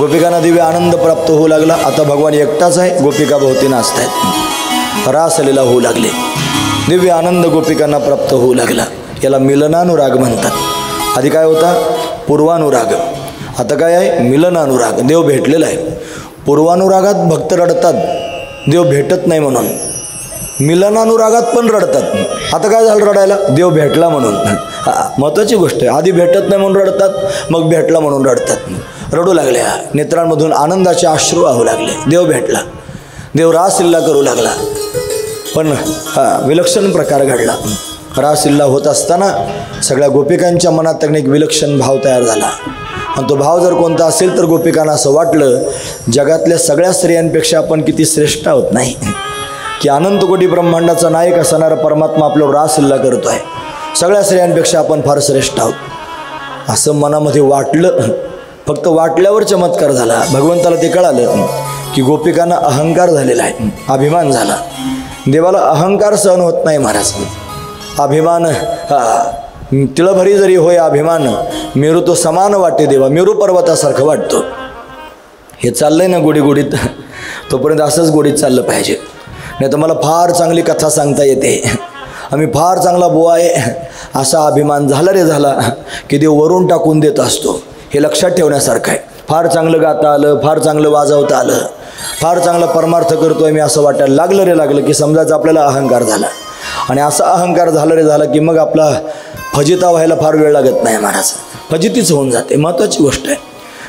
गोपिकांना दिव्य आनंद प्राप्त होऊ लागला. आता भगवान एकटाच आहे, गोपिका भोवती नाचतायत, रासलीला होऊ लागले. दिव्य आनंद गोपिकांना प्राप्त होऊ लागला. याला मिलनानुराग म्हणतात. आधी काय होता? पूर्वानुराग. आता काय आहे? मिलनानुराग. देव भेटलेला आहे. पूर्वानुरागात भक्त रडतात देव भेटत नाही म्हणून, मिलनानुरागात पण रडतात. आता काय झालं रडायला? देव भेटला म्हणून. महत्त्वाची गोष्ट आहे. आधी भेटत नाही म्हणून रडतात, मग भेटला म्हणून रडतात. रडू लागल्या, नेत्रांमधून आनंदाचे अश्रू वाहू लागले. देव भेटला, देव रासलीला करू लागला. पण विलक्षण प्रकार घडला. रासलीला होत असताना सगळ्या गोपिकांच्या मनात त्यांनी एक विलक्षण भाव तयार झाला. आणि तो भाव जर कोणता असेल तर गोपिकांना असं वाटलं जगातल्या सगळ्या स्त्रियांपेक्षा आपण किती श्रेष्ठ आहोत. नाही की अनंत कोटी ब्रह्मांडाचा नायक असणारा परमात्मा आपल्यावर रासलीला करतो आहे, सगळ्या स्त्रियांपेक्षा आपण फार श्रेष्ठ आहोत असं मनामध्ये वाटलं. फक्त वाटल्यावर चमत्कार झाला. भगवंताला ते कळालं की गोपिकांना अहंकार झालेला आहे, अभिमान झाला. देवाला अहंकार सहन होत नाही महाराज. अभिमान तिळभरी जरी होय अभिमान, मेरू तो समान वाटे देवा, मेरू पर्वतासारखं वाटतो. हे चाललंय ना गोडीगोडीत, तोपर्यंत असंच गोडीत चाललं पाहिजे. नाही तर मला फार चांगली कथा सांगता येते, आम्ही फार चांगला बुवा आहे असा अभिमान झाला रे झाला की देव वरून टाकून देत असतो. हे लक्षात ठेवण्यासारखं आहे. फार चांगलं गाता आलं, फार चांगलं वाजवता आलं, फार चांगला परमार्थ करतोय मी असं वाटायला लागलं रे लागलं की समजायचं आपल्याला अहंकार झाला. आणि असा अहंकार झाला रे झाला की मग आपला फजिता व्हायला फार वेळ लागत नाही महाराज, फजितीच होऊन जाते. महत्त्वाची गोष्ट आहे.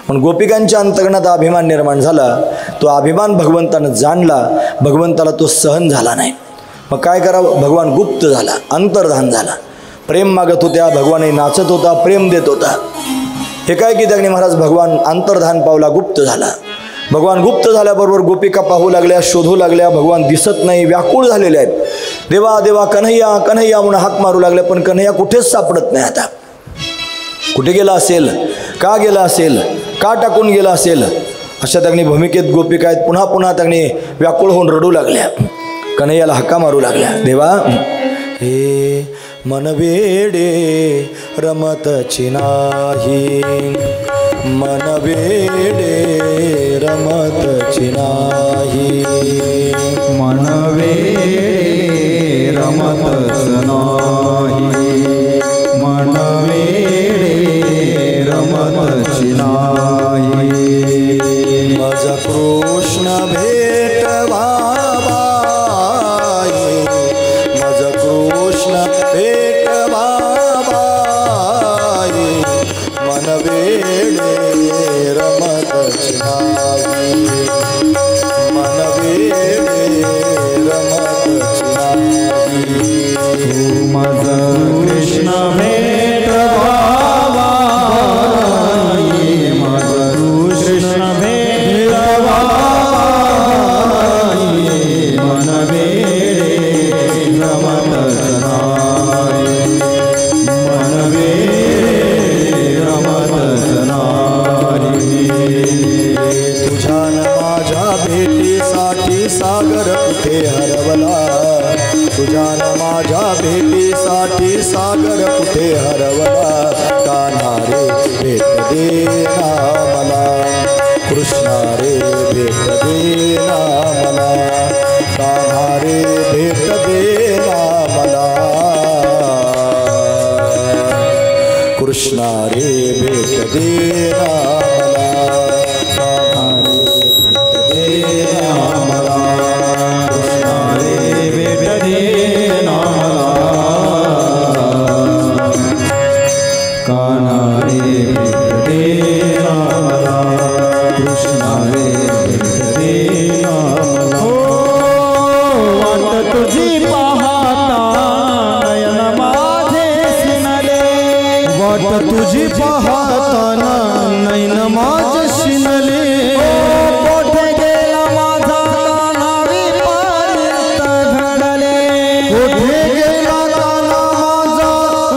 पण गोपिकांच्या अंतर्गणात अभिमान निर्माण झाला. तो अभिमान भगवंतानं जाणला, भगवंताला तो सहन झाला नाही. मग काय करावं? भगवान गुप्त झाला, अंतर्धान झाला. प्रेम मागत होत्या, भगवानही नाचत होता, प्रेम देत होता. हे काय की त्याने महाराज भगवान अंतर्धान पावला, गुप्त झाला. भगवान गुप्त झाल्याबरोबर गोपिका पाहू लागल्या, शोधू लागल्या. भगवान दिसत नाही, व्याकुळ झालेले आहेत. देवा देवा कन्हैया कन्हैया म्हणून हाक मारू लागल्या, पण कन्हैया कुठेच सापडत नाही. आता कुठे गेला असेल, का गेला असेल, का टाकून गेला असेल, अशा त्यांनी भूमिकेत गोपिका आहेत. पुन्हा पुन्हा त्यांनी व्याकुळ होऊन रडू लागल्या, कन्हैयाला हक्का मारू लागल्या. देवा हे मन वेडे रमतची नाही, मन वेडे रमतची नाही, मन वेडे रमतच नाही, मन वेडे रमतच नाही. माझा कृष्ण भेट बाबा, माझा कृष्ण भेट बाबा, मन वेडे रमतच नाही, मन वेडे रमतच नाही. माझा कृष्ण भेट बाबा, माझा कृष्ण भेट बाबा, मन वेडे रमतच नाही, मन वेडे रमतच नाही. तुझ्या न माझ्या भेटीसाठी सागर कुठे हरवला, तुझ्या न माझ्या भेटीसाठी सागर कुठे हरवला. कान्हा रे भेट दे ना मला, कृष्णा रे भेट दे ना मला, कान्हा रे भेट दे ना मला, कृष्णा रे भेट दे ना मला, कान्हा रे भेट दे ना मला, कृष्णा रे भेट दे ना मला, कान्हा रे भेट दे ना मला, कृष्णा रे भेट दे ना मला. वाट तुझी पाहता नयन माझे शिनले, वाट तुझी पाहताना नयन माझे शिनले. कोठे गेला माझा कान्हा विपरीत घडले, कोठे गेला कान्हा माझा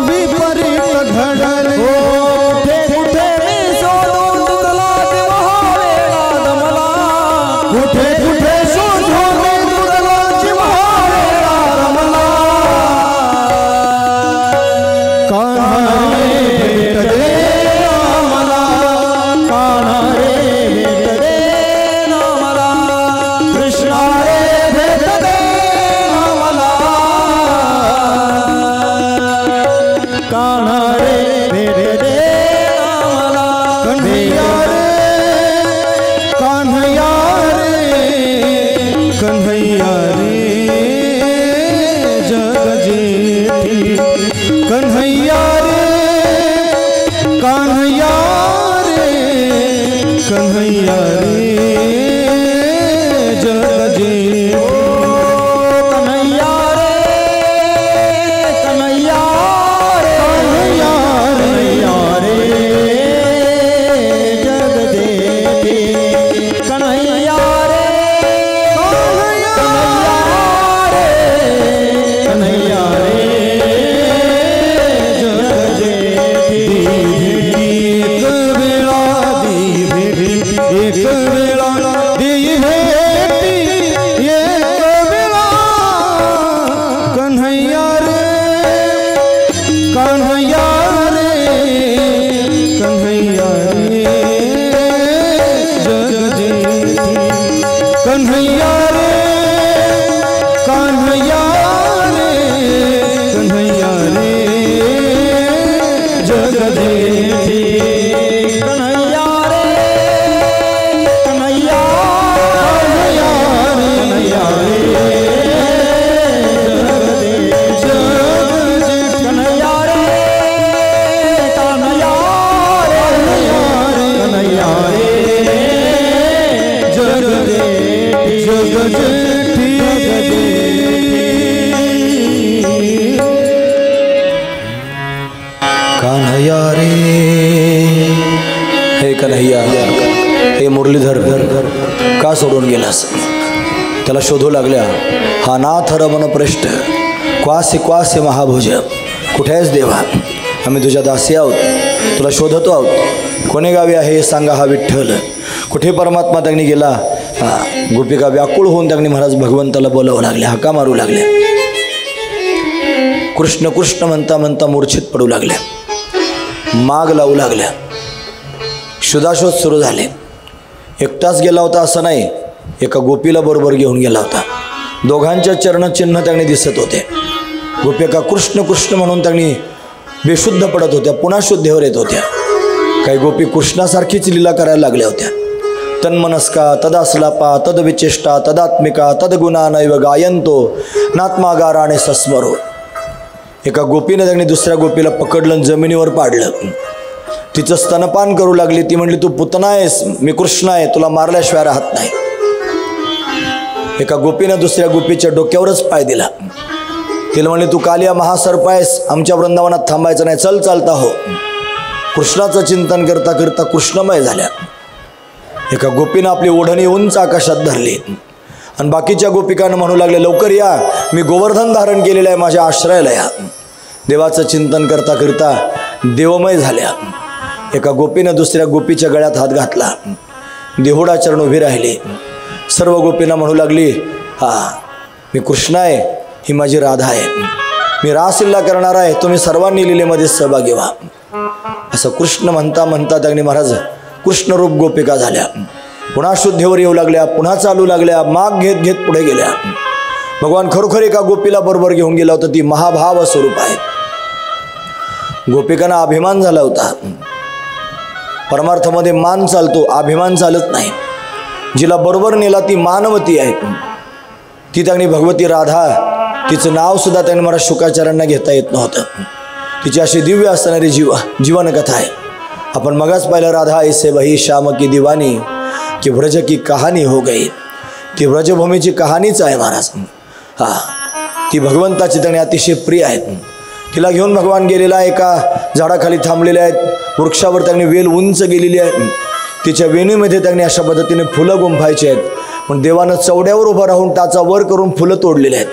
विपरीत घडले. कुठे कुठे मी शोधून तुला जिव्हाळेला दमला, कुठे कुठे शोधून तुला जिव्हाळेला रमला. कान्हा रे भेट दे एक वेळा देई भेटी एक वेळा कन्हैया रे कन्हैया रे कन्हैया रे जग जेठी कन्हैया रे कन्हैया रे कन्हैया रे जग जेठी कन्हैया रे कन्हैया कन्हैया रे जग जेठी कन्हैया रे कन्हैया कन्हैया रे जग जेठी जग जेठी कन्हैया रे हे कन्हैया हे मुरलीधर का सोडून गेलास? त्याला शोधू लागल्या, हा नाथ रमण पृष्ठ क्वासे क्वासे महाभुज, कुठे आहेस देवा? आम्ही तुझ्या दासी आहोत, तुला शोधतो आहोत. कोणे गावी आहे सांगा हा विठ्ठल? कुठे परमात्मा त्यांनी गेला? गोपिका व्याकुळ होऊन त्यांनी महाराज भगवंताला बोलावं लागले, हाका मारू लागल्या. कृष्ण कृष्ण म्हणता म्हणता मूर्छित पडू लागल्या, माग लावू लागल्या. शुदाशोध सुरू झाले. एकटाच गेला होता असं नाही, एका गोपीला बरोबर घेऊन गेला होता. दोघांच्या चरणचिन्ह त्यांनी दिसत होते. गोपिका कृष्ण कृष्ण म्हणून त्यांनी बेशुद्ध पडत होत्या, पुन्हा शुद्धीवर येत होत्या. काही गोपी कृष्णासारखीच लीला करायला लागल्या होत्या. तन्मनस्का तदास्लापा तदविचेष्टा तदात्मिका तदगुणा नैव गायंतो नात्मागाराने सस्मरो. एका गोपीने त्यांनी दुसऱ्या गोपीला पकडलं, जमिनीवर पाडलं. तिचं स्तनपान करू लागली. ती म्हणली, तू पुतना आहेस, मी कृष्ण आहे, तुला मारल्याशिवाय राहत नाही. एका गोपीने दुसऱ्या गोपीच्या डोक्यावरच पाय दिला. तिला म्हणली, तू कालिया महासर्प आहेस, आमच्या वृंदावनात थांबायचं नाही, चल चालता हो. कृष्णाचं चिंतन करता करता कृष्णमय झाल्या. एका गोपीनं आपली ओढणी उंच आकाशात धरली आणि बाकीच्या गोपिकांना म्हणू लागले, लवकर या, मी गोवर्धन धारण केलेलं आहे, माझ्या आश्रयाला या. देवाचं चिंतन करता करता देवमय झाल्या. एका गोपीनं दुसऱ्या गोपीच्या गळ्यात हात घातला. देहुडा चरण उभी राहिली. सर्व गोपींना म्हणू लागली, मी कृष्ण आहे, ही माझी राधा आहे, मी रासलीला करणार आहे, तुम्ही सर्वांनी लीलेमध्ये सहभागी व्हा. असं कृष्ण म्हणता म्हणता त्यांनी महाराज कृष्णरूप गोपिका झाल्या. पुन्हा शुद्धीवर येऊ लागल्या, पुन्हा चालू लागल्या, माग घेत घेत पुढे गेल्या. भगवान खरोखर एका गोपीला बरोबर घेऊन गेला होता. ती महाभाव स्वरूप आहे. गोपिकांना अभिमान झाला होता. परमार्थामध्ये मान चालतो, अभिमान चालत नाही. जिला बरोबर नेला ती मानवती आहे. ती त्यांनी भगवती राधा, तिचं नाव सुद्धा त्यांनी मला शुकाचार्यांना घेता येत नव्हतं. तिची अशी दिव्य असणारी जीवनकथा आहे. आपण मगाच पाहिलं, राधा ऐसे वही श्याम की दिवानी की व्रज की कहाणी हो गई. ती व्रजभूमीची कहाणीच आहे महाराज. ती भगवंताची त्यांनी अतिशय प्रिय आहेत. तिला घेऊन भगवान गेलेला एका झाडाखाली थांबलेले आहेत. वृक्षावर त्यांनी वेल उंच गेलेली आहे. तिच्या वेणीमध्ये त्यांनी अशा पद्धतीने फुलं गुंफायची आहेत. पण देवानं चवड्यावर उभं राहून टाचा वर करून फुलं तोडलेली आहेत.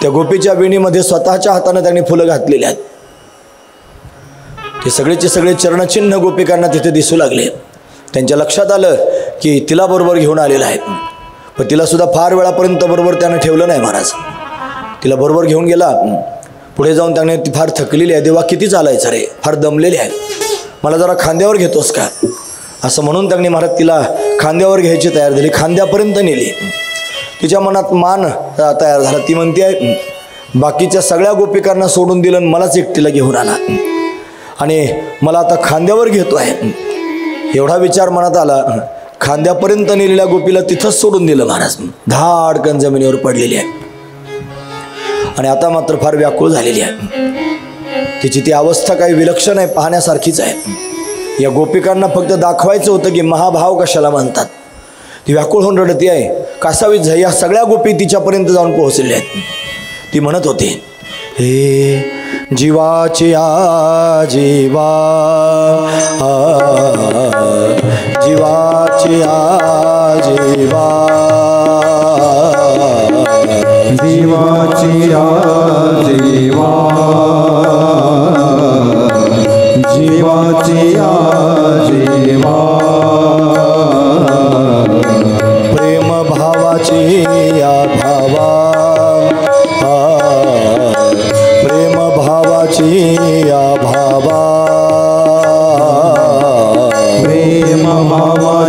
त्या गोपीच्या वेणीमध्ये स्वतःच्या हाताने त्यांनी फुलं घातलेली आहेत. ते सगळेचे सगळे चरणचिन्ह गोपिकांना तिथे दिसू लागले. त्यांच्या लक्षात आलं की तिला बरोबर घेऊन आलेला आहे. पण तिला सुद्धा फार वेळापर्यंत बरोबर त्यानं ठेवलं नाही महाराज. तिला बरोबर घेऊन गेला. पुढे जाऊन त्याने ती फार थकलेली आहे. देवा किती चालायचं रे, फार दमलेली आहे, मला जरा खांद्यावर घेतोस का, असं म्हणून त्यांनी महाराज तिला खांद्यावर घ्यायची तयार झाली. खांद्यापर्यंत नेली. तिच्या मनात मान तयार झाला. ती म्हणते आहे, बाकीच्या सगळ्या गोपिकांना सोडून दिलं, मलाच एकटीला घेऊन आला आणि मला आता खांद्यावर घेतो आहे. एवढा विचार मनात आला. खांद्यापर्यंत नेलेल्या गोपीला तिथंच सोडून दिलं महाराज. धाडकन जमिनीवर पडलेली आहे आणि आता मात्र फार व्याकुळ झालेली आहे. तिची ती अवस्था काही विलक्षण आहे, पाहण्यासारखीच आहे. या गोपिकांना फक्त दाखवायचं होतं की महाभाव कशाला म्हणतात. ती व्याकुळ होऊन रडती आहे. कासावीस झाई या सगळ्या गोपी तिच्यापर्यंत जाऊन पोहोचलेल्या आहेत. ती म्हणत होती, हे जीवाची आ जीवा, जीवाची आ जीवा, जीवाची आ जीवा, जीवाची आ जीवा,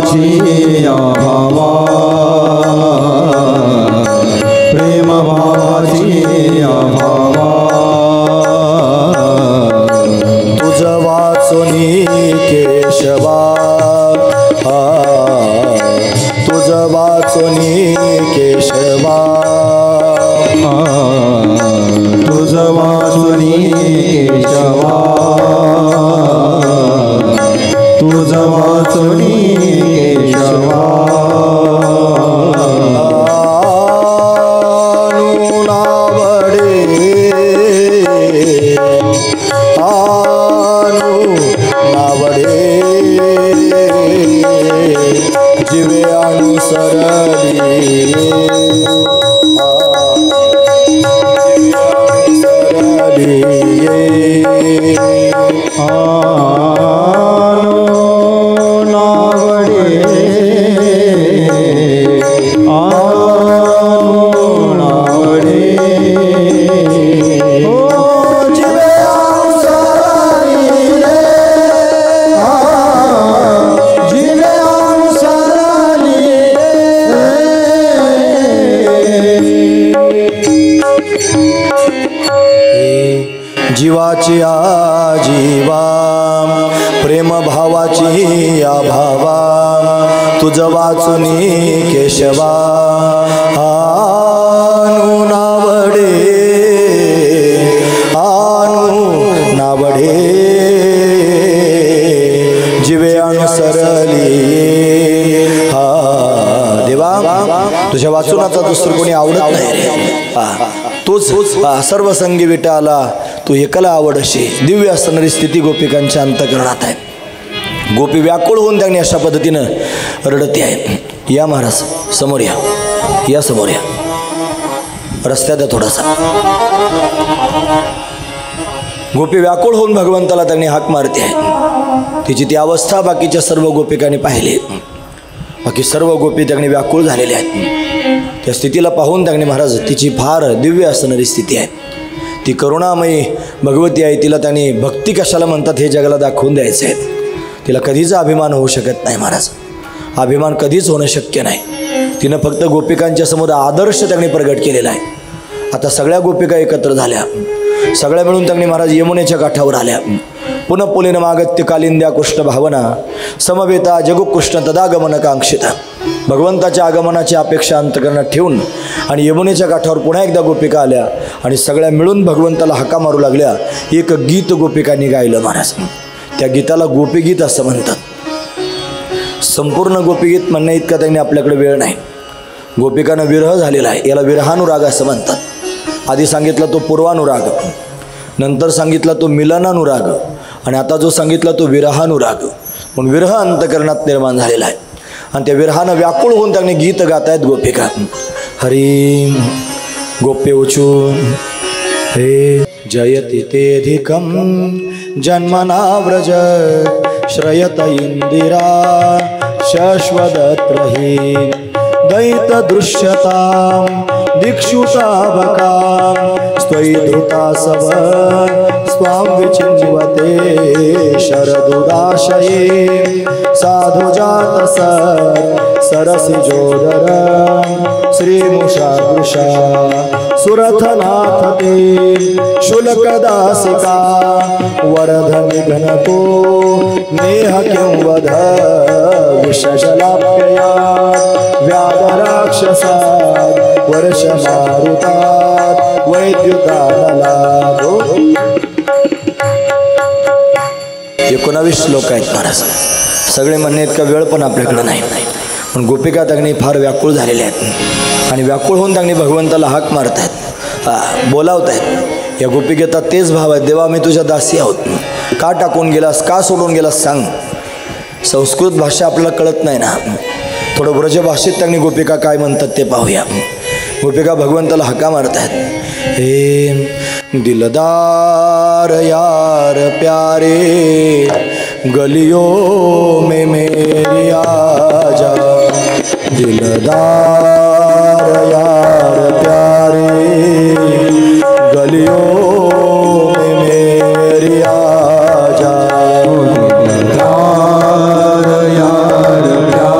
भावाची या भावा प्रेम भावाची या भावा तुझ वाचुनी केशवा तुझ वाचुनी केशवा तुझ वाचुनी केशवा तुझ वाचुनी केशवा जीवे अनुसरली जीवाची आजीवा प्रेम भावाची या भावा तुझ वाचुनी केशवा आनु नावडे जीवे अनुसरली देवा तुझ्या वाचुनाचा दुसरं कोणी आवडत नाही रे तूच सर्व संगी विटाला तू एकला आवडशी दिव्य असणारी स्थिती गोपिकांच्या अंतःकरणात आहे गोपी व्याकुळ होऊन त्यांनी अशा पद्धतीनं रडते आहे या महाराज समोर या समोर या रस्त्यात थोडासा गोपी व्याकुळ होऊन भगवंताला त्यांनी हाक मारते आहे तिची ती अवस्था बाकीच्या सर्व गोपिकांनी पाहिली बाकी सर्व गोपी त्यांनी व्याकुळ झालेले आहेत त्या स्थितीला पाहून त्यांनी महाराज तिची फार दिव्य असणारी स्थिती आहे ती करुणामयी भगवती आहे तिला त्यांनी भक्ती कशाला म्हणतात हे जगाला दाखवून द्यायचं आहे तिला कधीच अभिमान होऊ शकत नाही महाराज अभिमान कधीच होणं शक्य नाही तिनं फक्त गोपिकांच्या समोर आदर्श त्यांनी प्रगट केलेला आहे आता सगळ्या गोपिका एकत्र झाल्या सगळ्या मिळून त्यांनी महाराज यमुनेच्या काठावर आल्या पुनः पुलिन मागत्य कालिंद्या कृष्ण भावना समवेता जगुकृष्ण तदागमन कांक्षिता भगवंताच्या आगमनाची अपेक्षा अंतकरणात ठेवून आणि यमुनेच्या काठावर पुन्हा एकदा गोपिका आल्या आणि सगळ्या मिळून भगवंताला हाका मारू लागल्या एक गीत गोपिकांनी गायलं महाराज त्या गीताला गोपीगीत असं म्हणतात संपूर्ण गोपीगीत म्हणण्या इतका त्यांनी आपल्याकडे वेळ नाही गोपिकांना विरह झालेला आहे याला विरहानुराग असं म्हणतात आधी सांगितला तो पूर्वानुराग नंतर सांगितला तो मिलनानुराग आणि आता जो सांगितला तो विरहानुराग म्हणून विरह अंतकरणात निर्माण झालेला आहे आणि त्या विरहानं व्याकुळ होऊन त्यांनी गीत गात आहेत गोपिका हरी गोप्य उचून हे जयति तेधिकं जन्मना व्रज श्रयत इंदिरा शश्वदत्र हि दैत दृश्यतां दिक्षुतावकां स्वयि धृतासव स्वां विचिन्वते शरदुदाशये साधुजात सरसिजोदर श्रीमुषादृशा सुरथनाथ ते शुल्कदासिका वरधनिघनको नेह किं वध विषजलाप्यया व्याधराक्षसात् वर्षमारुतात् वैद्युतानलादो 19 श्लोक आहेत महाराज सगळे म्हणणे इतका वेळ पण आपल्याकडे नाही पण गोपिका तगणी फार व्याकुळ झालेल्या आहेत आणि व्याकुळ होऊन तगणी भगवंताला हाक मारत आहेत बोलावत आहेत या गोपिकेचा तेच भाव आहे देवा मी तुझ्या दासी आहोत का टाकून गेलास का सोडून गेलास सांग संस्कृत भाषा आपल्याला कळत नाही ना थोडं ब्रज भाषेत त्यांनी गोपिका काय म्हणतात ते पाहूया गोपिका भगवंताला हाका मारत आहेत हे दिलदार यार प्यारे गलियों में मेरी आजा दिलदार यार प्यारे गलियों में मेरी आजा दिलदार यार प्यारे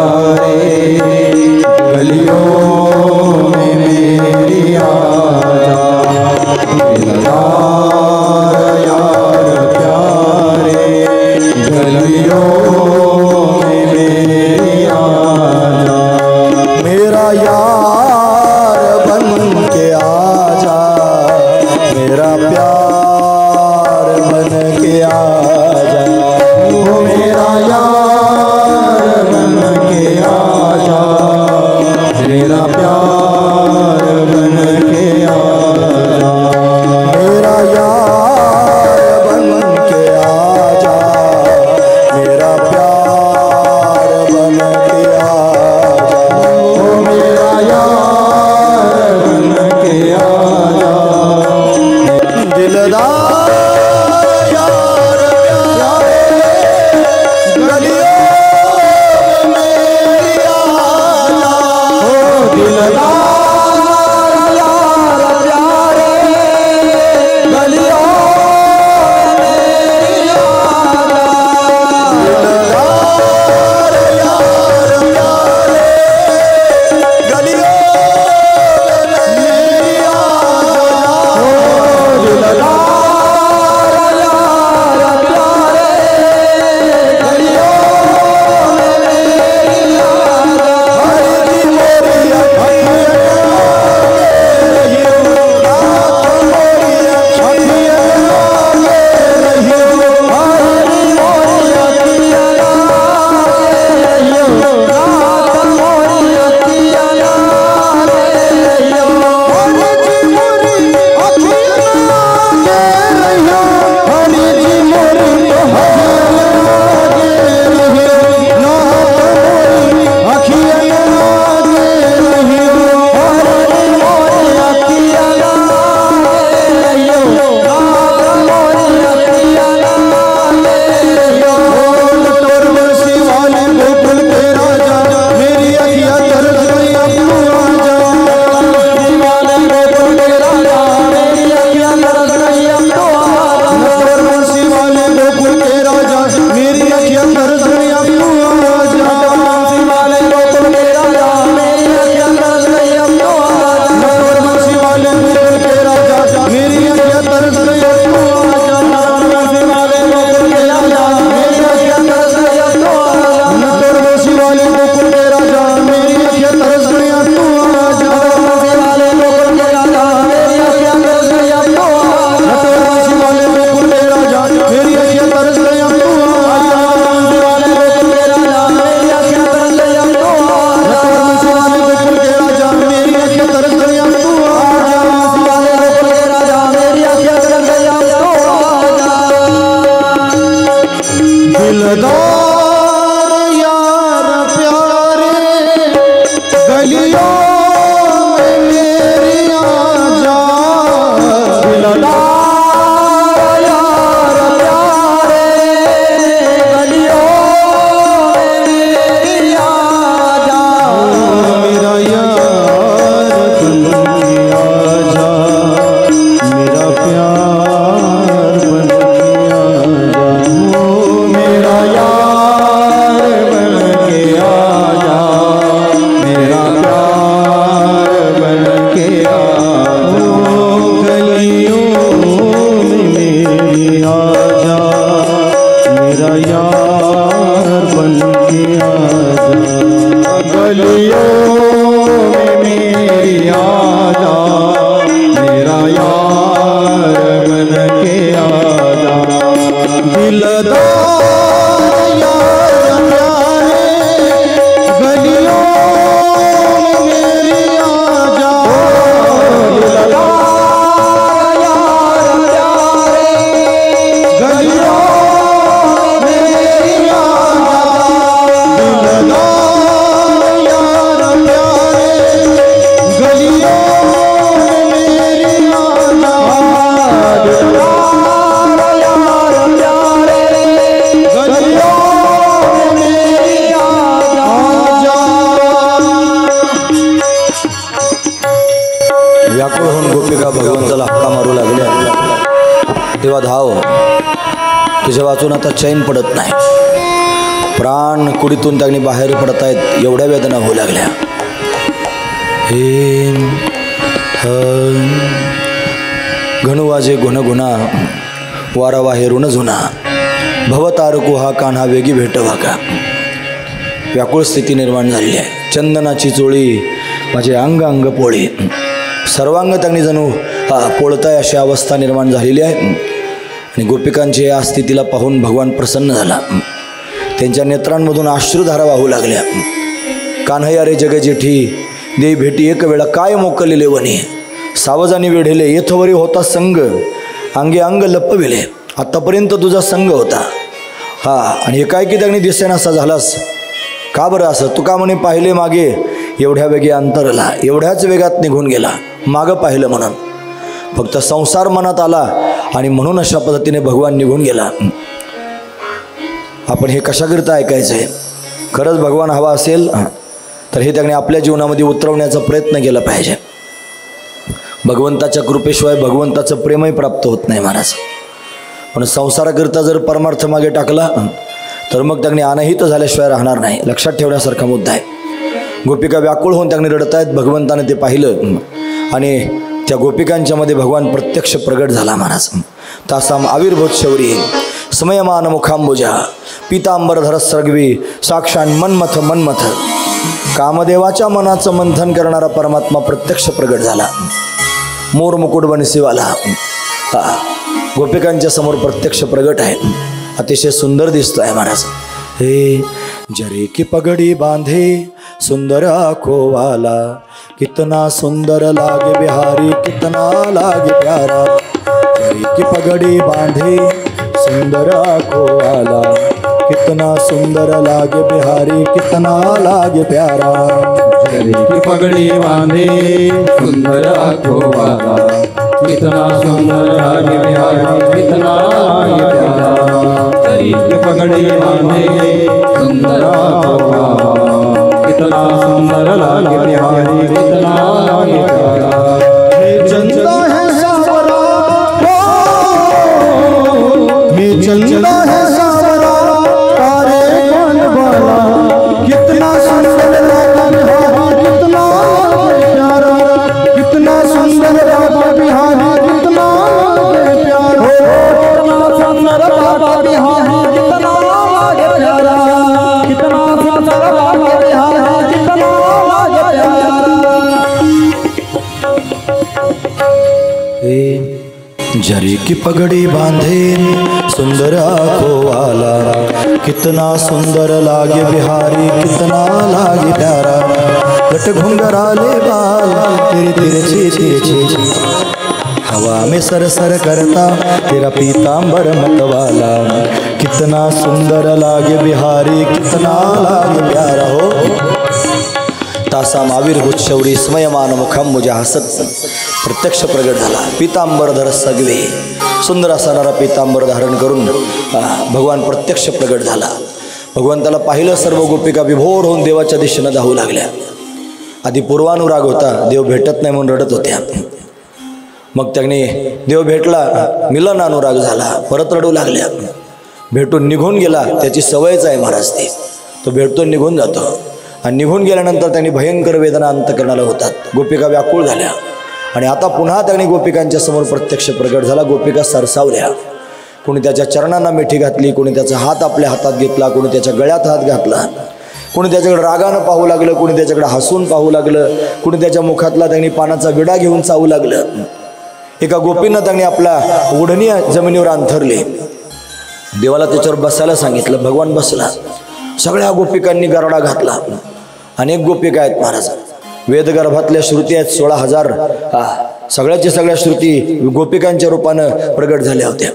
गलियों में मेरी आजा, मेरा यार बन के आजा। दिलदार यार प्यारे, गलियों में मेरी आजा। दिलदार यार प्यारे, गलियों में मेरी आजा। दिलदार यार प्यारे, गलियों में मेरी आजा। दिलदार यार प्यारे, गलियों में मेरी आजा। व्याकुळ होऊन गोपिका भगवंताला हक्का मारू लागल्या, तेव्हा धाव तुझ्या वाचून आता चैन पडत नाही, प्राण कुडीतून त्यांनी बाहेर पडत आहेत, एवढ्या वेदना होऊ लागल्या. हेम हं घनुवाजे गुणगुणा, वारा वाहेरून जुना, भवतारकू हा कान्हा वेगी भेटवा का. व्याकुळ स्थिती निर्माण झालेली आहे. चंदनाची चोळी माझे अंग अंग पोळी, सर्वांग त्यांनी जणू पोळताय अशी अवस्था निर्माण झालेली आहे. आणि गोपिकांची या स्थितीला पाहून भगवान प्रसन्न झाला. त्यांच्या नेत्रांमधून अश्रुधारा वाहू लागल्या. कान्हया रे जग जेठी, देई भेटी एक वेळा काय मोकलेले वनी, सावजानी वेढेले येथवरी होता संग, अंगे अंग लपविले, आतापर्यंत तुझा संग होता. आणि एकाएकी त्यांनी दिसेनासा झालास, का बरं असं. तू का म्हणे पाहिले मागे, एवढ्या वेगी अंतरला, एवढ्याच वेगात निघून गेला, मागं पाहिलं म्हणून. फक्त संसार मनात आला आणि म्हणून अशा पद्धतीने भगवान निघून गेला. आपण हे कशाकरिता ऐकायचं आहे. खरंच भगवान हवा असेल तर हे त्याने आपल्या जीवनामध्ये उतरवण्याचा प्रयत्न केला पाहिजे. भगवंताच्या कृपेशिवाय भगवंताचं प्रेमही प्राप्त होत नाही महाराज. पण संसाराकरिता जर परमार्थ मागे टाकला तर मग त्याने अनहित झाल्याशिवाय राहणार नाही. लक्षात ठेवण्यासारखा मुद्दा आहे. गोपिका व्याकुळ होऊन त्याने रडत आहेत. भगवंताने ते पाहिलं आणि त्या गोपिकांच्या मध्ये भगवान प्रत्यक्ष प्रगट झाला महाराज. तासाम आविर्भूत शौरी समयमान मुखांबुजा, पीतांबरधर सर्गवी, साक्षात मन्मथ मन्मथ. कामदेवाच्या मनाचं मंथन करणारा परमात्मा प्रत्यक्ष प्रगट झाला. मोर मुकुट बनसीवाला गोपिकांच्या समोर प्रत्यक्ष प्रगट आहे. अतिशय सुंदर दिसतो आहे महाराज. हे जरे की पगड़ी बांधे सुंदर आँखों वाला, कितना सुंदर लागे बिहारी, कितना लागे प्यारा. जरे की पगड़ी बांधे सुंदर आँखों वाला, कितना सुंदर लागे बिहारी, कितना लागे प्यारा. जरे की पगड़ी बांधे सुंदर आँखों वाला, कितना सुंदर लागे बिहारी, कितना लागे प्यारा. जरे की पगड़ी बांधे सुंदर आँखों वाला, कितना सुंदर लागे बिहारी, कितना लागे प्यारा. चंदा है सावरा, ये चंदा है सावरा, तारे कौन वाला, कितना सुंदर लागे बिहारी, कितना लागे प्यारा. कितना सुंदर लागे बिहारी, कितना लागे प्यारा. कितना सुंदर लागे बिहारी, कितना लागे प्यारा. कितना सुंदर लागे बिहारी, कितना लागे प्यारा. जरी की पगड़ी बांधे सुंदर आँखों वाला, कितना सुंदर लागे बिहारी, कितना लागे प्यारा. लट घुंघराले बाल तेरे तिरछे तिरछे, हवा में सर सर करता तेरा पीतांबर मतवाला. कितना सुंदर लागे बिहारी, कितना लागे प्यारा. हो तासाम आविर्भूत शौरी स्मयमान मुखम मुजा, हसत प्रत्यक्ष प्रगट झाला. पीतांबरधर सगवे, सुंदर असणारा पीतांबर धारण करून भगवान प्रत्यक्ष प्रगट झाला. भगवंताला पाहिलं. सर्व गोपिका विभोर होऊन देवाच्या दिशेनं धावू लागल्या. आधी पूर्वानुराग होता, देव भेटत नाही म्हणून रडत होत्या. मग त्याने देव भेटला, मिलन अनुराग झाला, परत रडू लागल्या. भेटून निघून गेला, त्याची सवयच आहे महाराज. तो भेटतो निघून जातो आणि निघून गेल्यानंतर त्यांनी भयंकर वेदना अंतकरणाला होतात. गोपिका व्याकुळ झाल्या आणि आता पुन्हा त्यांनी गोपिकांच्या समोर प्रत्यक्ष प्रगट झाला. गोपिका सरसावल्या. कोणी त्याच्या चरणांना मिठी घातली, कोणी त्याचा हात आपल्या हातात घेतला, कोणी त्याच्या गळ्यात हात घातला. कोणी त्याच्याकडे रागानं पाहू लागलं, कोणी त्याच्याकडे हसून पाहू लागलं, कोणी त्याच्या मुखातला त्यांनी पानाचा विडा घेऊन चावू लागलं. एका गोपीनं त्यांनी आपला ओढणी जमिनीवर अंथरले. देवाला त्याच्यावर बसायला सांगितलं. भगवान बसला. सगळ्या गोपिकांनी गरडा घातला. अनेक गोपिका आहेत महाराज. वेदगर्भातल्या श्रुती आहेत 16,000. सगळ्याच्या सगळ्या श्रुती गोपिकांच्या रूपानं प्रगट झाल्या होत्या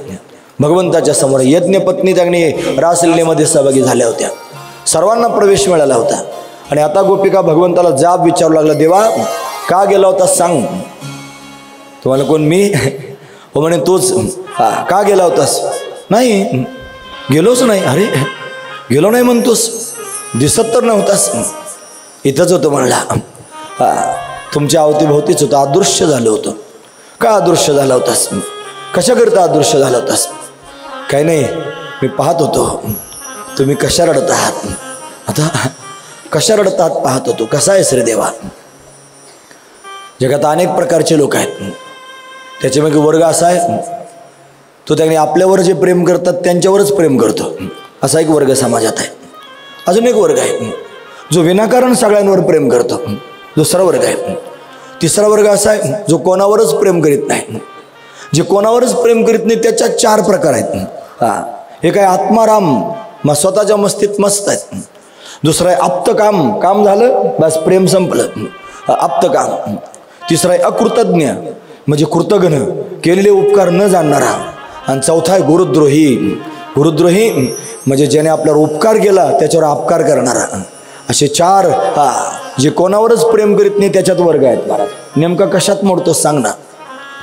भगवंताच्या समोर. यज्ञपत्नी त्यांनी रासलीलेमध्ये सहभागी झाल्या होत्या. सर्वांना प्रवेश मिळाला होता. आणि आता गोपिका भगवंताला जाब विचारू लागला, देवा का गेला होता सांग. तुम्हाला कोण? मी. हो म्हणे तूच. का गेला होतास? नाही गेलोच नाही. अरे गेलो नाही म्हणतोस, दिसत तर नव्हतास. इथंच होतं म्हणला. तुमच्या अवतीभोवतीच होतं, अदृश्य झालं होतं. का अदृश्य झाला होतास? कशाकरता अदृश्य झाला होतास? काही नाही, मी पाहत होतो तुम्ही कशा रडत आहात. आता कशा रडत आहात पाहत होतो. कसा आहेस रे देवा? जगात अनेक प्रकारचे लोक आहेत. त्याच्यामध्ये वर्ग असा आहे, तो त्यांनी आपल्यावर जे प्रेम करतात त्यांच्यावरच प्रेम करतो, असा एक वर्ग समाजात आहे. अजून एक वर्ग आहे जो विनाकारण सगळ्यांवर प्रेम करतो. दुसरा वर्ग आहे. तिसरा वर्ग असा आहे जो कोणावरच प्रेम करीत नाही. जे कोणावरच प्रेम करीत नाही त्याच्या 4 प्रकार आहेत. एक आहे आत्माराम, मग स्वतःच्या मस्तीत मस्त आहेत. दुसरं आहे आप्तकाम, काम झालं बस प्रेम संपलं, आप्तकाम. तिसरं आहे अकृतज्ञ, म्हणजे कृतघ्न, केलेले उपकार न जाणणारा. आणि चौथा आहे गुरुद्रोही. गुरुद्रोही म्हणजे ज्याने आपल्यावर उपकार केला त्याच्यावर अपकार करणारा. असे 4 जे कोणावरच प्रेम करीत नाही त्याच्यात वर्ग आहेत महाराज. नेमका कशात मोडतोस सांग ना.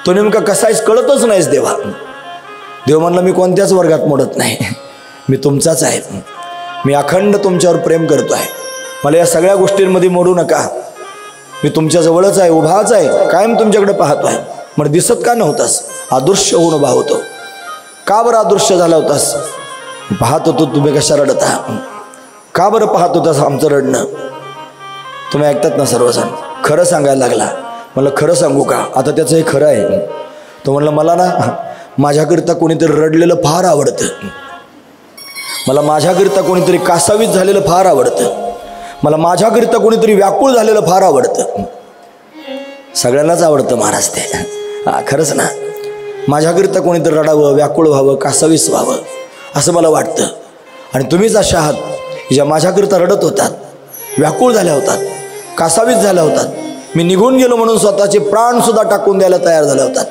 तो नेमका कसा आहेस कळतच नाहीस देवा. देव म्हणला मी कोणत्याच वर्गात मोडत नाही, मी तुमचाच आहे. मी अखंड तुमच्यावर प्रेम करतो आहे. मला या सगळ्या गोष्टींमध्ये मोडू नका. मी तुमच्या जवळच आहे, उभाच आहे, कायम तुमच्याकडे पाहतो आहे. मला दिसत का नव्हतास? अदृश्य होऊन उभा होतो. का बरं अदृश्य झाला होतास? पाहत होतो तुम्ही कशा रडत आहात. का बरं पाहत होतास आमचं रडणं? तुम्ही ऐकतात ना सर्वजण. खरं सांगायला लागला. मला खरं सांगू का? आता त्याचं हे खरं आहे. तो म्हणलं मला ना माझ्याकरिता कोणीतरी रडलेलं फार आवडतं. मला माझ्याकरिता कोणीतरी कासावीस झालेलं फार आवडतं. मला माझ्याकरिता कोणीतरी व्याकुळ झालेलं फार आवडतं. सगळ्यांनाच आवडतं महाराज ते. खरंच ना. माझ्याकरिता कोणीतरी रडावं, व्याकुळ व्हावं, कासावीस व्हावं असं मला वाटतं. आणि तुम्हीच अशा आहात ज्या माझ्याकरिता रडत होतात, व्याकुळ झाल्या होतात, कासावीस झाल्या होतात. मी निघून गेलो म्हणून स्वतःचे प्राणसुद्धा टाकून द्यायला तयार झाल्या होतात.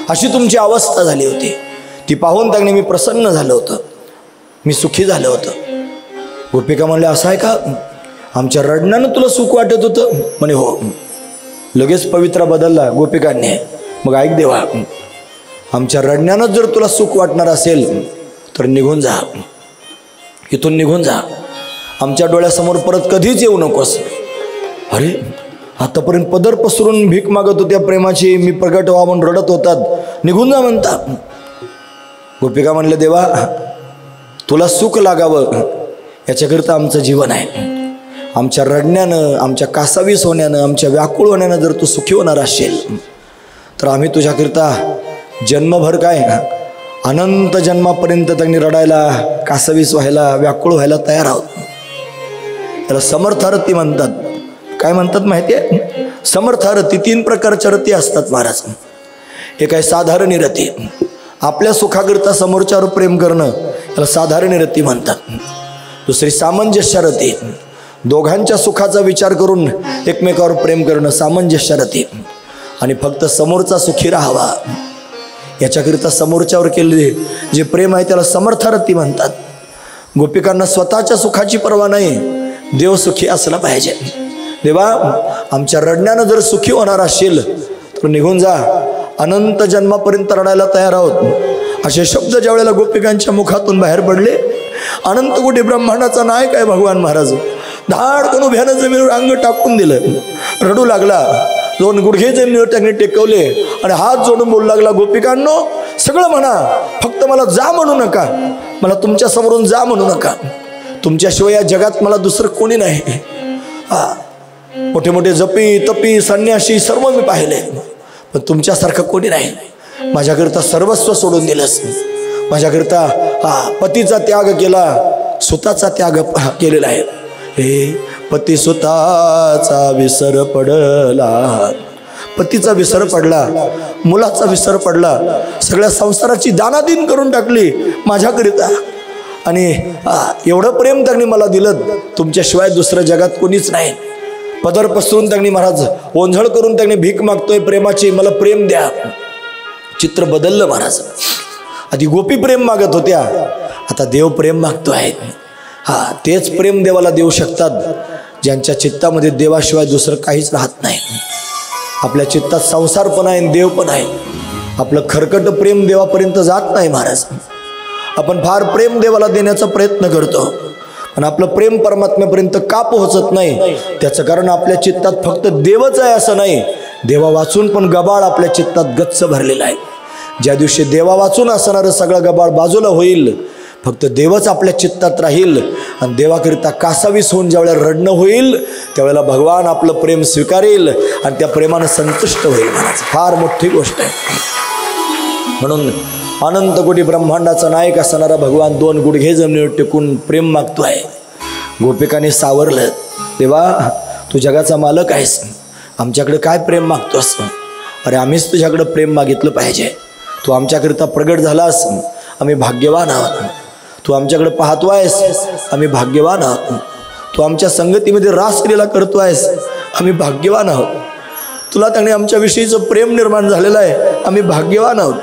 अशी तुमची अवस्था झाली होती. ती पाहून त्याने मी प्रसन्न झालं होतं, मी सुखी झालं होतं. गोपिका म्हणले असं आहे का? आमच्या रडण्यानं तुला सुख वाटत होतं? म्हणे हो. लगेच पवित्रा बदलला गोपिकांनी. मग ऐक देवा, आमच्या रडण्यानं जर तुला सुख वाटणार असेल तर निघून जा, इथून निघून जा. आमच्या डोळ्यासमोर परत कधीच येऊ नकोस. अरे आतापर्यंत पदर पसरून भीक मागत होत्या प्रेमाची, मी प्रगट व्हा म्हणून रडत होतात, निघून जा म्हणता. गोपिका म्हणले देवा, तुला सुख लागावं याच्याकरिता आमचं जीवन आहे. आमच्या रडण्यानं, आमच्या कासावीस होण्यानं, आमच्या व्याकुळ होण्यानं जर तू सुखी होणार असेल तर आम्ही तुझ्याकरिता जन्मभर काय अनंत जन्मापर्यंत त्यांनी रडायला, कासावीस व्हायला, व्याकुळ व्हायला तयार आहोत. त्याला समर्थारती म्हणतात. काय म्हणतात माहिती आहे? समर्थारती. 3 प्रकारच्या रती असतात महाराज. एक आहे साधारण रती, आपल्या सुखाकरिता समोरच्यावर प्रेम करणं, त्याला साधारण रती म्हणतात. दुसरी सामंजस्य रती, दोघांच्या सुखाचा विचार करून एकमेकावर प्रेम करणं, सामंजस्य रती. आणि फक्त समोरचा सुखी राहावा याच्याकरिता समोरच्यावर केलेले जे प्रेम आहे त्याला समर्थारती म्हणतात. गोपिकांना स्वतःच्या सुखाची पर्वा नाही, देव सुखी असला पाहिजे. देवा, आमच्या रडण्यानं जर सुखी होणार असेल तर निघून जा, अनंत जन्मापर्यंत रडायला तयार आहोत. असे शब्द ज्या वेळेला गोपिकांच्या मुखातून बाहेर पडले, अनंत कोटी ब्रह्मांडाचा नायक आहे भगवान महाराज, धाडकन उभ्यानं जमिनीवर अंग टाकून दिलं, रडू लागला. 2 गुडघे जमिनीवर त्याने टेकवले आणि हात जोडून बोलू लागला, गोपिकांनो सगळं म्हणा, फक्त मला जा म्हणू नका, मला तुमच्या समोरून जा म्हणू नका. तुमच्याशिवाय या जगात मला दुसरं कोणी नाही. मोठे मोठे जपी तपी संन्यासी सर्व मी पाहिले, पण तुमच्यासारखं कोणी नाही. माझ्याकरिता सर्वस्व सोडून दिलंस, माझ्याकरिता पतीचा त्याग केला, सुताचा त्याग केलेला आहे. हे पतिसुताचा विसर पडला, पतीचा विसर पडला, मुलाचा विसर पडला, सगळ्या संसाराची दानादिन करून टाकली माझ्याकरिता. आणि एवढं प्रेम त्यांनी मला दिलं, तुमच्याशिवाय दुसऱ्या जगात कोणीच नाही. पदर पसरून त्यांनी महाराज ओंझळ करून त्यांनी भीक मागतोय प्रेमाची, मला प्रेम द्या. चित्र बदललं महाराज. आधी गोपी प्रेम मागत होत्या, आता देव प्रेम मागतोय. तेच प्रेम देवाला देऊ शकतात ज्यांच्या चित्तामध्ये देवाशिवाय दुसरं काहीच राहत नाही. आपल्या चित्तात संसार पण आहे, देव पण आहे. आपलं खरकट प्रेम देवापर्यंत जात नाही महाराज. आपण फार प्रेम देवाला देण्याचा प्रयत्न करतो, पण आपलं प्रेम परमात्म्यापर्यंत का पोहोचत नाही? त्याचं कारण आपल्या चित्तात फक्त देवच आहे असं नाही, देवा वाचून पण गबाळ आपल्या चित्तात गच्च भरलेला आहे. ज्या दिवशी देवा वाचून असणारं सगळं गबाळ बाजूला होईल, फक्त देवच आपल्या चित्तात राहील आणि देवाकरिता कासावीस होऊन ज्यावेळेला रडणं होईल त्यावेळेला भगवान आपलं प्रेम स्वीकारेल आणि त्या प्रेमानं संतुष्ट होईल. महाराज फार मोठी गोष्ट आहे. म्हणून अनंत कोटी ब्रह्मांडाचा नायक असणारा भगवान दोन गुडघे जमिनीवर टेकून प्रेम मागतोय. गोपिकाने सावरलं, देवा तू जगाचा मालक आहेस, आमच्याकडे काय प्रेम मागतोस? अरे आम्हीच तुझ्याकडे प्रेम मागितलं पाहिजे. तू आमच्याकरिता प्रगट झालास, आम्ही भाग्यवान आहोत. तू आमच्याकडे पाहतोयस, आम्ही भाग्यवान आहोत. तू आमच्या संगतीमध्ये रासलीला करतोयस, आम्ही भाग्यवान आहोत. तुला त्याने आमच्याविषयीचं प्रेम निर्माण झालेलं आहे, आम्ही भाग्यवान आहोत.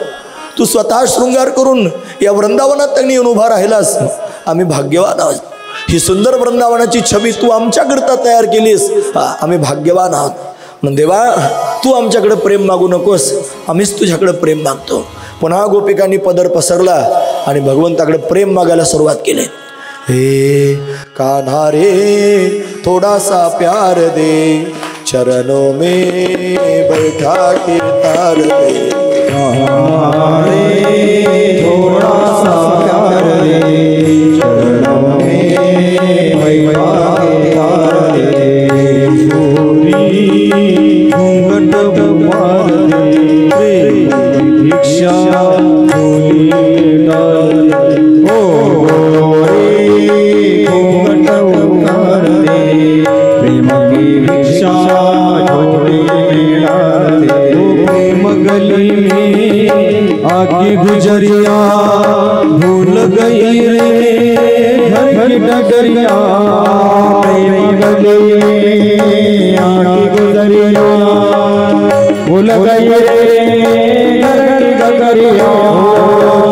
तू स्वतः शृंगार करून या वृंदावनात त्यांनी येऊन उभा राहिलास, आम्ही भाग्यवान आहोत. ही सुंदर वृंदावनाची छबी तू आमच्याकरिता तयार केलीस, आम्ही भाग्यवान आहोत. म्हणून देवा तू आमच्याकडे प्रेम मागू नकोस, आम्हीच तुझ्याकडे प्रेम मागतो. पुन्हा गोपिकांनी पदर पसरला आणि भगवंताकडे प्रेम मागायला सुरुवात केली. हे कान्हा रे थोडासा प्यार दे, चरणों में बैठा के तार दे. थोड़ा सा प्यार दे, चरणों में बैठा के तार दे. चोरी घूंघट मार दे, भिक्षा झोली डाल दे. ओ रे घूंघट मार दे, प्रेम की भिक्षा झोली डाल दे. प्रेम गली में आके गुजरिया भूल गई रे घर की डगरिया. प्रेम गली में आके गुजरिया भूल गई रे घर की डगरिया.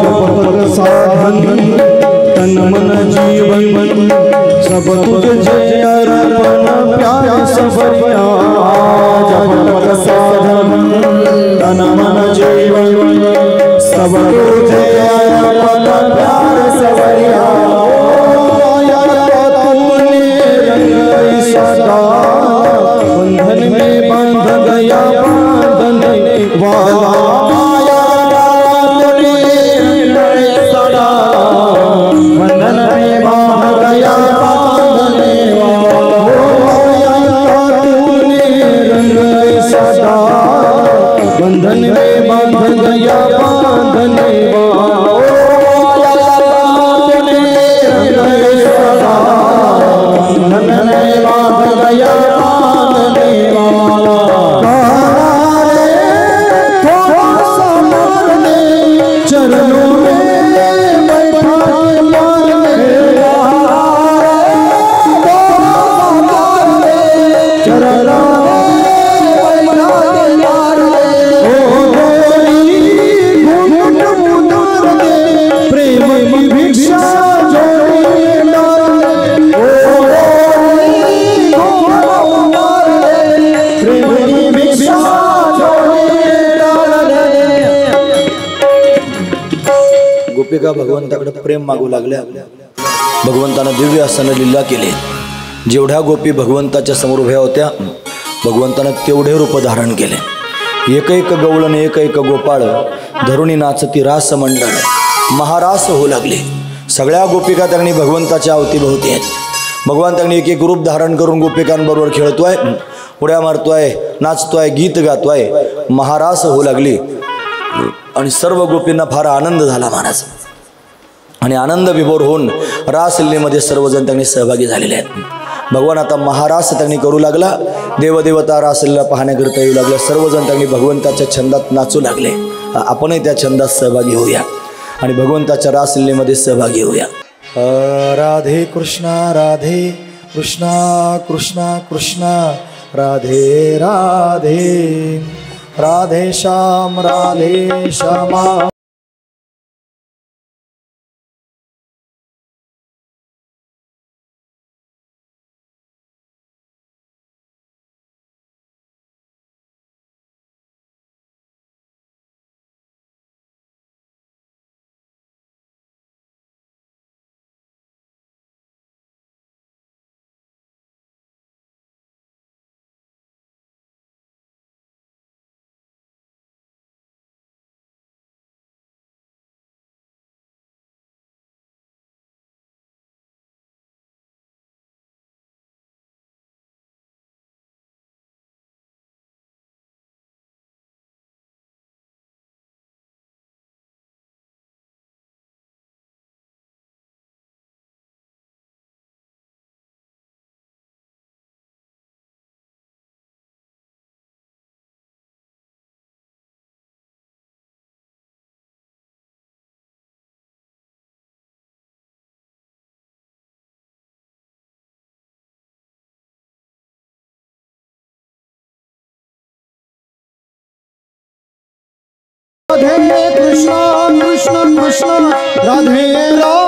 जप साधन तन मन जीवन सब तुझे अर्पण प्यार सबरिया. जप साधन तन मन जीवन सब तुझे अर्पण प्यार सबरिया. तूने रंग सदा बंधन में बांध गया बांधने वाला. बंधन में बांध गया बांधने वाला. तूने रंग सदा बंधन में बांध गया बांधने वाला. बंधन में बांध गया बांधने वाला. चरणों में बैठा गोपिका भगवंताकडे प्रेम मागू लागल्या. भगवंतानं दिव्य आसनं लीला केले. जेवढ्या गोपी भगवंताच्या समोर उभ्या होत्या भगवंतानं तेवढे रूप धारण केले. एक एक गवळण एक एक गोपाळ धरुणी नाचती रास मंडळ. महारास होऊ लागले. सगळ्या गोपिका त्यांनी भगवंताच्या अवतीभोवती आहेत. भगवान त्यांनी एक एक रूप धारण करून गोपिकांबरोबर खेळतोय, उड्या मारतोय, नाचतोय, गीत गातोय. महारास होऊ लागली आणि सर्व गोपींना फार आनंद झाला महाराज. आणि आनंद विभोर होऊन रासलीलेमध्ये सर्वजण त्यांनी सहभागी झालेले आहेत. भगवान आता महारास त्यांनी करू लागला. देवदेवता रासलीला पाहण्याकरिता येऊ लागला. सर्वजण त्यांनी भगवंताच्या छंदात नाचू लागले. आपणही त्या छंदात सहभागी होऊया आणि भगवंताच्या रासलीलेमध्ये सहभागी होऊया. राधे कृष्णा राधे कृष्णा कृष्णा कृष्णा राधे राधे राधे श्याम राधे श्यामा. राधे कृष्णा कृष्ण कृष्ण राधे राधे